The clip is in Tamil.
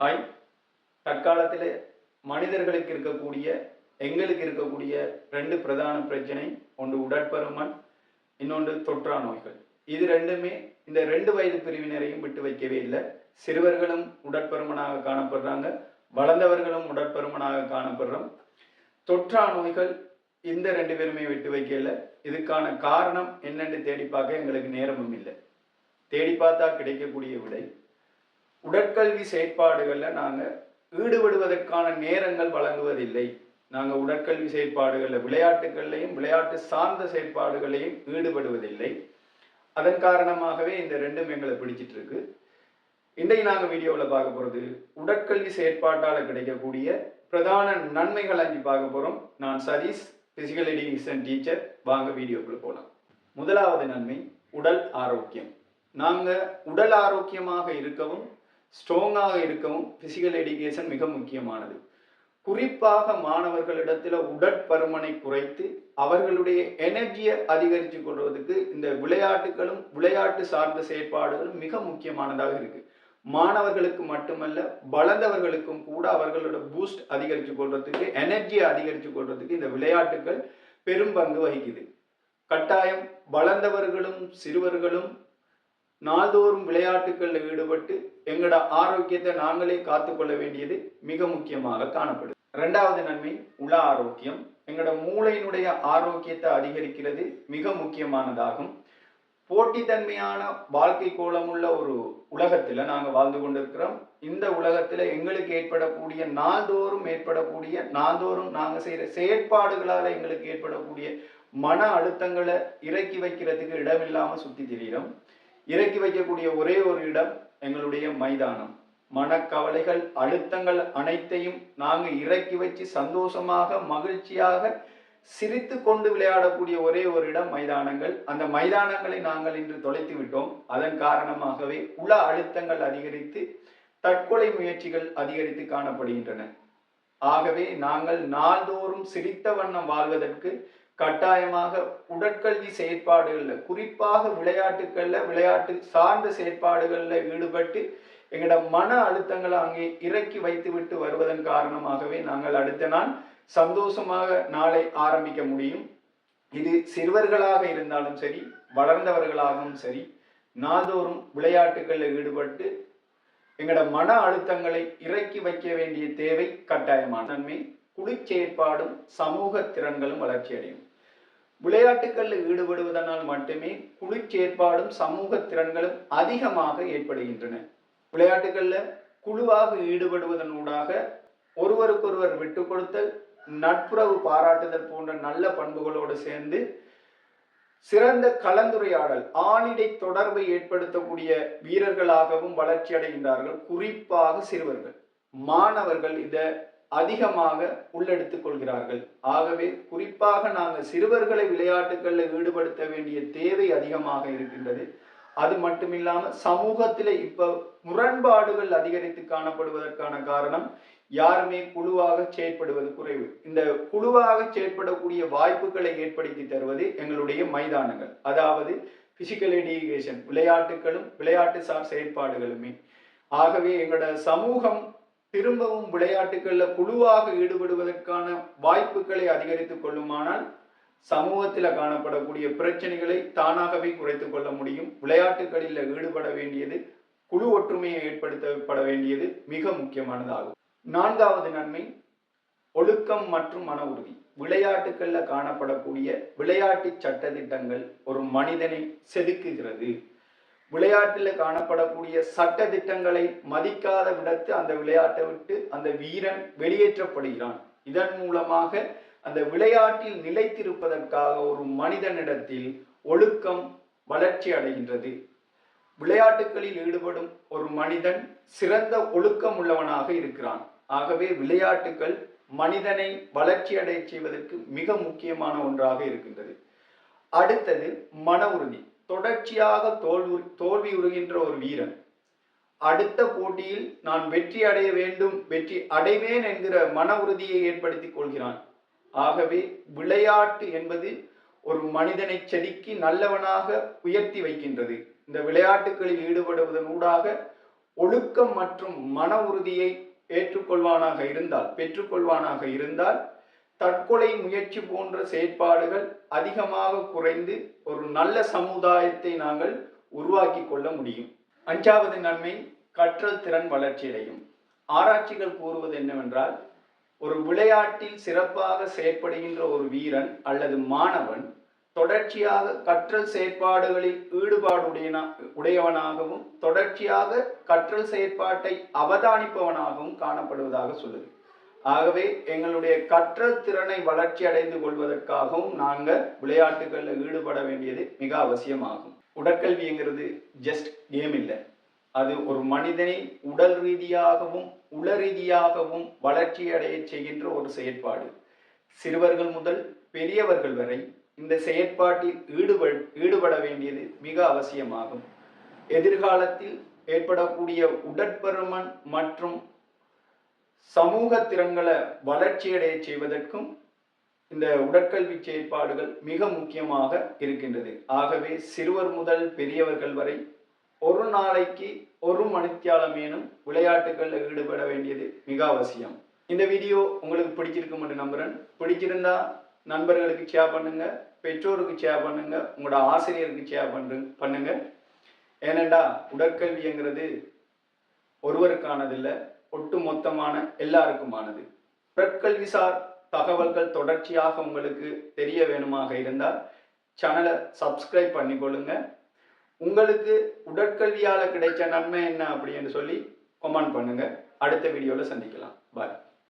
ஹாய். தற்காலத்தில் மனிதர்களுக்கு இருக்கக்கூடிய எங்களுக்கு இருக்கக்கூடிய ரெண்டு பிரதான பிரச்சனை, ஒன்று உடற்பருமன், இன்னொன்று தொற்றா நோய்கள். இது ரெண்டுமே இந்த 2 வயது பிரிவினரையும் விட்டு வைக்கவே இல்லை. சிறுவர்களும் உடற்பருமனாக காணப்படுறாங்க, வளர்ந்தவர்களும் உடற்பருமனாக காணப்படுறோம். தொற்றா நோய்கள் இந்த 2 பேருமே விட்டு வைக்கல. இதுக்கான காரணம் என்னன்னு தேடி பார்க்க எங்களுக்கு நேரமும் இல்லை. தேடி பார்த்தா கிடைக்கக்கூடிய விடை, உடற்கல்வி செயற்பாடுகளில் நாங்கள் ஈடுபடுவதற்கான நேரங்கள் வழங்குவதில்லை. நாங்கள் உடற்கல்வி செயற்பாடுகளில் விளையாட்டுகள்லையும் விளையாட்டு சார்ந்த செயற்பாடுகளையும் ஈடுபடுவதில்லை. அதன் காரணமாகவே இந்த ரெண்டும் எங்களை பிடிச்சிட்டு இருக்கு. இன்றைக்கு நாங்கள் வீடியோவில் பார்க்க போகிறது உடற்கல்வி செயற்பாட்டால் கிடைக்கக்கூடிய பிரதான நன்மைகள் 5 பார்க்க போகிறோம். நான் சதீஷ், பிசிக்கல் எஜுகேஷன் டீச்சர். வாங்க வீடியோக்குள்ள போகலாம். முதலாவது நன்மை, உடல் ஆரோக்கியம். நாங்கள் உடல் ஆரோக்கியமாக இருக்கவும் ஸ்ட்ராங்காக இருக்கவும் பிசிக்கல் எஜுகேஷன் மிக முக்கியமானது. குறிப்பாக மாணவர்களிடத்தில் உடற்பருமனை குறைத்து அவர்களுடைய எனர்ஜியை அதிகரித்து கொள்வதற்கு இந்த விளையாட்டுகளும் விளையாட்டு சார்ந்த செயற்பாடுகளும் மிக முக்கியமானதாக இருக்கு. மாணவர்களுக்கு மட்டுமல்ல, வளர்ந்தவர்களுக்கும் கூட அவர்களோட பூஸ்ட் அதிகரித்து கொள்றதுக்கு, எனர்ஜியை அதிகரித்து கொள்றதுக்கு இந்த விளையாட்டுகள் பெரும் பங்கு வகிக்குது. கட்டாயம் வளர்ந்தவர்களும் சிறுவர்களும் நாள்தோறும் விளையாட்டுகளில் ஈடுபட்டு எங்களோட ஆரோக்கியத்தை நாங்களே காத்துக்கொள்ள வேண்டியது மிக முக்கியமாக காணப்படுது. 2வது நன்மை, உள ஆரோக்கியம். எங்களோட மூளையினுடைய ஆரோக்கியத்தை அதிகரிக்கிறது மிக முக்கியமானதாகும். போட்டித்தன்மையான வாழ்க்கை கோலமுள்ள ஒரு உலகத்தில் நாங்கள் வாழ்ந்து கொண்டிருக்கிறோம். இந்த உலகத்தில் எங்களுக்கு ஏற்படக்கூடிய நாள்தோறும் நாங்கள் செய்கிற செயற்பாடுகளால் எங்களுக்கு ஏற்படக்கூடிய மன அழுத்தங்களை இறக்கி வைக்கிறதுக்கு இடமில்லாமல் சுற்றி திரிகிறோம். இறக்கி வைக்கக்கூடிய ஒரே ஒரு இடம் எங்களுடைய மைதானம். மனக்கவலைகள், அழுத்தங்கள் அனைத்தையும் நாங்கள் இறக்கி வச்சு சந்தோஷமாக மகிழ்ச்சியாக சிரித்து கொண்டு விளையாடக்கூடிய ஒரே ஒரு இடம் மைதானங்கள். அந்த மைதானங்களை நாங்கள் இன்று தொலைத்து விட்டோம். அதன் காரணமாகவே உள அழுத்தங்கள் அதிகரித்து தற்கொலை முயற்சிகள் அதிகரித்து காணப்படுகின்றன. ஆகவே நாங்கள் நாள்தோறும் சிரித்த வண்ணம் வாழ்வதற்கு கட்டாயமாக உடற்கல்வி செயற்பாடுகளில், குறிப்பாக விளையாட்டு சார்ந்த செயற்பாடுகளில் ஈடுபட்டு எங்களோட மன அழுத்தங்களை அங்கே இறக்கி வைத்துவிட்டு வருவதன் காரணமாகவே நாங்கள் அடுத்த நாள் சந்தோஷமாக நாளை ஆரம்பிக்க முடியும். இது சிறுவர்களாக இருந்தாலும் சரி, வளர்ந்தவர்களாகவும் சரி, நாள்தோறும் விளையாட்டுகளில் ஈடுபட்டு எங்களோட மன அழுத்தங்களை இறக்கி வைக்க வேண்டிய தேவை கட்டாயமான நன்மை. குழுச்செயற்பாடும் சமூக திறன்களும் வளர்ச்சி அடையும். விளையாட்டுகளில் ஈடுபடுவதனால் மட்டுமே குழுச்செயற்பாடும் சமூக திறன்களும் அதிகமாக ஏற்படுகின்றன. விளையாட்டுகளில் குழுவாக ஈடுபடுவதனூடாக ஒருவருக்கொருவர் விட்டு கொடுத்தல், நட்புறவு பாராட்டுதல் போன்ற நல்ல பண்புகளோடு சேர்ந்து சிறந்த கலந்துரையாடல், ஆணிடை தொடர்பை ஏற்படுத்தக்கூடிய வீரர்களாகவும் வளர்ச்சி அடைகின்றார்கள். குறிப்பாக சிறுவர்கள், மாணவர்கள் இதை அதிகமாக உள்ளெடுத்துக் கொள்கிறார்கள். ஆகவே குறிப்பாக நாங்கள் சிறுவர்களை விளையாட்டுகளில் ஈடுபடுத்த வேண்டிய தேவை அதிகமாக இருக்கின்றது. அது மட்டுமில்லாமல் சமூகத்தில் இப்போ முரண்பாடுகள் அதிகரித்து காணப்படுவதற்கான காரணம், யாருமே குழுவாக செயற்படுவது குறைவு. இந்த குழுவாக செயற்படக்கூடிய வாய்ப்புகளை ஏற்படுத்தி தருவது எங்களுடைய மைதானங்கள், அதாவது பிசிக்கல் எஜுகேஷன், விளையாட்டுகளும் விளையாட்டு சார் செயற்பாடுகளுமே. ஆகவே எங்களோட சமூகம் திரும்பவும் விளையாட்டுகளில் குழுவாக ஈடுபடுவதற்கான வாய்ப்புகளை அதிகரித்துக் கொள்ளுமானால் சமூகத்தில் காணப்படக்கூடிய பிரச்சனைகளை தானாகவே குறைத்து கொள்ள முடியும். விளையாட்டுகளில் ஈடுபட வேண்டியது, குழு ஒற்றுமையை ஏற்படுத்தப்பட வேண்டியது மிக முக்கியமானதாகும். 4வது நன்மை, ஒழுக்கம் மற்றும் மன உறுதி. விளையாட்டுகளில் காணப்படக்கூடிய விளையாட்டு சட்டதிட்டங்கள் ஒரு மனிதனை செதுக்குகிறது. விளையாட்டில் காணப்படக்கூடிய சட்ட திட்டங்களை மதிக்காத விடத்து அந்த விளையாட்டை விட்டு அந்த வீரன் வெளியேற்றப்படுகிறான். இதன் மூலமாக அந்த விளையாட்டில் நிலைத்திருப்பதற்காக ஒரு மனிதனிடத்தில் ஒழுக்கம் வளர்ச்சி அடைகின்றது. விளையாட்டுகளில் ஈடுபடும் ஒரு மனிதன் சிறந்த ஒழுக்கம் உள்ளவனாக இருக்கிறான். ஆகவே விளையாட்டுகள் மனிதனை வளர்ச்சி அடைய செய்வதற்கு மிக முக்கியமான ஒன்றாக இருக்கின்றது. அடுத்தது மன உறுதி. தொடர்ச்சியாக தோல்வி உறுகின்ற ஒரு வீரன் அடுத்த போட்டியில் நான் வெற்றி அடைய வேண்டும், வெற்றி அடைவேன் என்கிற மன உறுதியை ஏற்படுத்திக் கொள்கிறான். ஆகவே விளையாட்டு என்பது ஒரு மனிதனை செதுக்கி நல்லவனாக உயர்த்தி வைக்கின்றது. இந்த விளையாட்டுகளில் ஈடுபடுவதன் ஊடாக ஒழுக்கம் மற்றும் மன உறுதியை பெற்றுக்கொள்வானாக இருந்தால் தற்கொலை முயற்சி போன்ற செயற்பாடுகள் அதிகமாக குறைந்து ஒரு நல்ல சமுதாயத்தை நாங்கள் உருவாக்கி கொள்ள முடியும். 5வது நன்மை, கற்றல் திறன் வளர்ச்சியடையும். ஆராய்ச்சிகள் கூறுவது என்னவென்றால், ஒரு விளையாட்டில் சிறப்பாக செயற்படுகின்ற ஒரு வீரன் அல்லது மாணவன் தொடர்ச்சியாக கற்றல் செயற்பாடுகளில் உடையவனாகவும் தொடர்ச்சியாக கற்றல் செயற்பாட்டை அவதானிப்பவனாகவும் காணப்படுவதாக சொல்லுது. ஆகவே எங்களுடைய கற்றல் திறனை வளர்ச்சி அடைந்து கொள்வதற்காகவும் நாங்கள் விளையாட்டுகளில் ஈடுபட வேண்டியது மிக அவசியமாகும். உடற்கல்விங்கிறது ஜஸ்ட் கேம் இல்லை, அது ஒரு மனிதனை உடல் ரீதியாகவும் உள ரீதியாகவும் வளர்ச்சி அடைய செய்கின்ற ஒரு செயற்பாடு. சிறுவர்கள் முதல் பெரியவர்கள் வரை இந்த செயற்பாட்டில் ஈடுபட வேண்டியது மிக அவசியமாகும். எதிர்காலத்தில் ஏற்படக்கூடிய உடற்பருமன் மற்றும் சமூக திறன்களை வளர்ச்சியடைய செய்வதற்கும் இந்த உடற்கல்வி செயற்பாடுகள் மிக முக்கியமாக இருக்கின்றது. ஆகவே சிறுவர் முதல் பெரியவர்கள் வரை ஒரு நாளைக்கு 1 மணித்தியாலமேனும் விளையாட்டுகளில் ஈடுபட வேண்டியது மிக அவசியம். இந்த வீடியோ உங்களுக்கு பிடிச்சிருக்கும் என்று நம்புறேன். பிடிச்சிருந்தா நண்பர்களுக்கு ஷேர் பண்ணுங்க, பெற்றோருக்கு ஷேர் பண்ணுங்க, உங்களோட ஆசிரியருக்கு ஷேர் பண்ணுங்க. ஏனெண்டா உடற்கல்விங்கிறது ஒருவருக்கானதில்லை, ஒட்டு மொத்தமான எல்லாருக்குமானது. உடற்கல்விசார் தகவல்கள் தொடர்ச்சியாக உங்களுக்கு தெரிய வேணுமாக இருந்தால் சேனலை சப்ஸ்கிரைப் பண்ணிக்கொள்ளுங்க. உங்களுக்கு உடற்கல்வியால் கிடைச்ச நன்மை என்ன அப்படின்னு சொல்லி கமெண்ட் பண்ணுங்க. அடுத்த வீடியோவில் சந்திக்கலாம். பாய்.